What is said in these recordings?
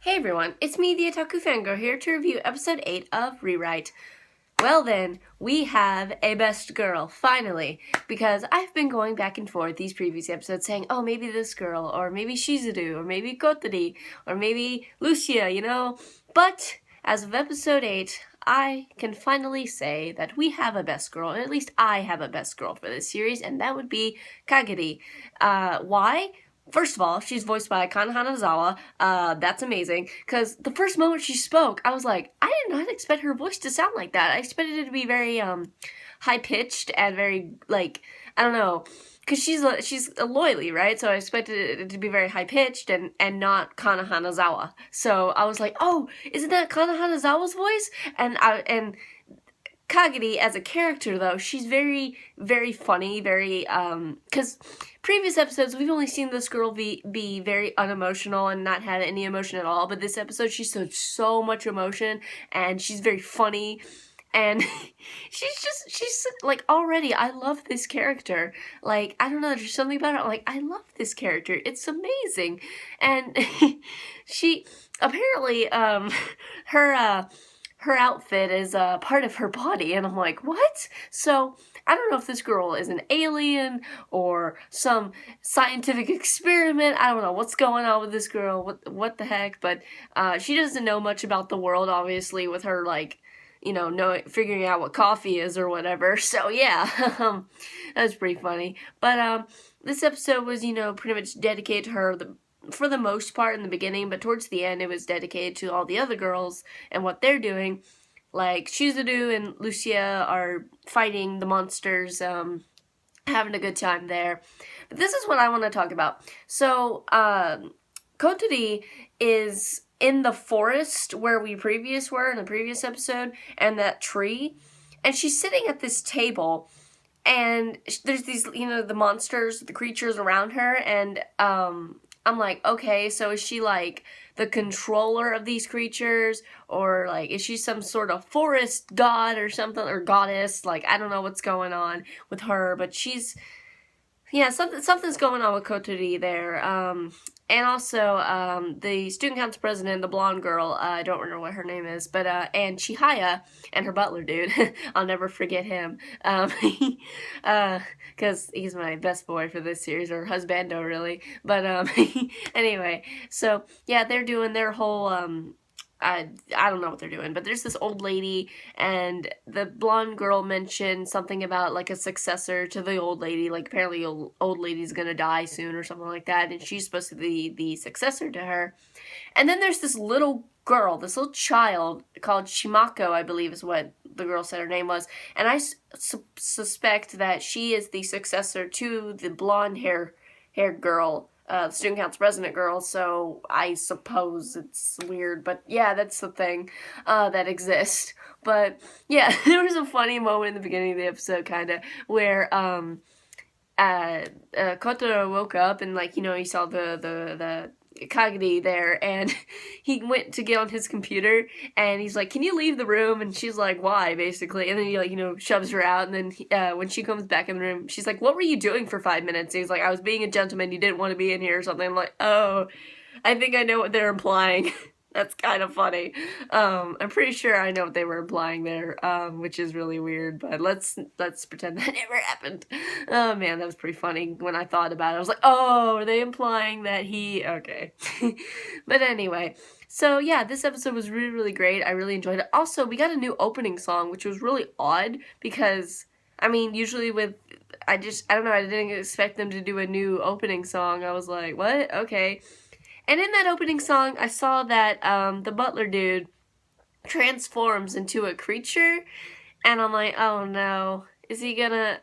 Hey everyone, it's me, the Otaku Fangirl, here to review episode 8 of Rewrite. Well then, we have a best girl, finally, because I've been going back and forth these previous episodes saying, oh, maybe this girl, or maybe Shizuru, or maybe Kotori, or maybe Lucia, But, as of episode 8, I can finally say that we have a best girl, and at least I have a best girl for this series, and that would be Kagari. Why? First of all, she's voiced by Kana Hanazawa. That's amazing. Because the first moment she spoke, I was like, I did not expect her voice to sound like that. I expected it to be very, high pitched and very, I don't know. Because she's a loyally, right? So I expected it to be very high pitched and not Kana Hanazawa. So I was like, oh, isn't that Kana Hanazawa's voice? And Kagari as a character, though, she's very, very funny, very, because previous episodes, we've only seen this girl be very unemotional and not have any emotion at all, but this episode, she showed so much emotion, and she's very funny, and she's, like, already, I love this character. Like, I don't know, there's something about her, like, I love this character. It's amazing. And she, apparently, her outfit is part of her body, and I'm like, what? So I don't know if this girl is an alien or some scientific experiment. I don't know what's going on with this girl. What the heck? But she doesn't know much about the world, obviously, with her figuring out what coffee is or whatever. So yeah, that was pretty funny. But this episode was pretty much dedicated to her. For the most part in the beginning, but towards the end it was dedicated to all the other girls and what they're doing. Like Shizuru and Lucia are fighting the monsters, having a good time there. But this is what I want to talk about. So, Kotori is in the forest where we were in the previous episode, and that tree, and she's sitting at this table, and there's these, the monsters, the creatures around her, and, I'm like, okay, so is she like the controller of these creatures, or like is she some sort of forest god or something, or goddess? Like, I don't know what's going on with her, but something's going on with Kotori there. And also, the student council president, the blonde girl, I don't remember what her name is, but, and Chihaya, and her butler dude, I'll never forget him, because he's my best boy for this series, or husbando, really, but, anyway, so, yeah, they're doing their whole, I don't know what they're doing, but there's this old lady, and the blonde girl mentioned something about, like, a successor to the old lady, like, apparently old lady's gonna die soon or something like that, and she's supposed to be the successor to her. And then there's this little girl, this little child called Shimako, I believe is what the girl said her name was, and I suspect that she is the successor to the blonde-haired girl, the student council president girl, so I suppose it's weird, but yeah, that's the thing, that exists. But, yeah, there was a funny moment in the beginning of the episode, kinda, where, Kotaro woke up, and, like, he saw the Kagari there, and he went to get on his computer, and he's like, can you leave the room? And she's like, why, basically? And then he, shoves her out, and then when she comes back in the room, she's like, what were you doing for 5 minutes? And he's like, I was being a gentleman, you didn't want to be in here or something. I'm like, oh, I think I know what they're implying. That's kind of funny. I'm pretty sure I know what they were implying there, which is really weird, but let's pretend that never happened. Oh man, that was pretty funny when I thought about it. I was like, oh, are they implying that okay. But anyway, so yeah, this episode was really, really great. I really enjoyed it. Also, we got a new opening song, which was really odd because, usually I don't know, I didn't expect them to do a new opening song. I was like, what? Okay. And in that opening song, I saw that the butler dude transforms into a creature, and I'm like, oh no, is he gonna...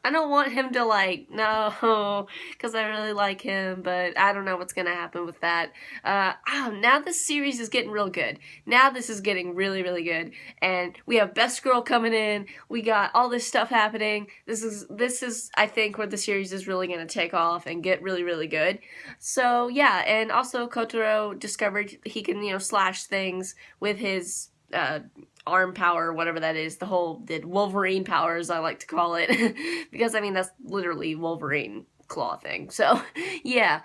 I don't want him to, no, because I really like him, but I don't know what's gonna happen with that. Now this series is getting real good. Now this is getting really, really good, and we have Best Girl coming in, we got all this stuff happening. This is, I think, where the series is really gonna take off and get really, really good. So, yeah, and also Kotaro discovered he can, slash things with his, arm power, whatever that is, the Wolverine powers, I like to call it, because, that's literally Wolverine claw thing. So, yeah.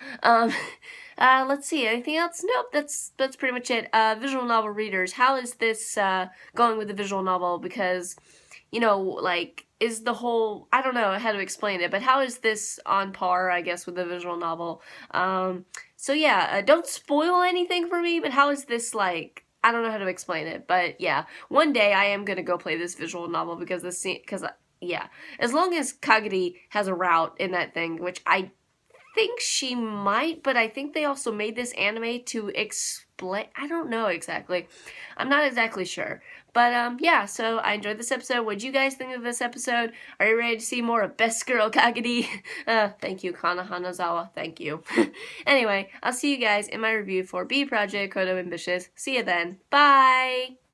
Let's see, anything else? Nope, that's pretty much it. Visual novel readers, how is this going with the visual novel? Because, you know, like, is the whole, I don't know how to explain it, but how is this on par, I guess, with the visual novel? So yeah, don't spoil anything for me, but how is this, like, I don't know how to explain it, but yeah, one day I am gonna go play this visual novel because yeah, as long as Kagari has a route in that thing, which I think she might, but I think they also made this anime to explain. I don't know exactly. I'm not exactly sure. But yeah, so I enjoyed this episode. What'd you guys think of this episode? Are you ready to see more of Best Girl Kagadi? Thank you, Kana Hanazawa. Thank you. Anyway, I'll see you guys in my review for B Project Kodo Ambitious. See you then. Bye!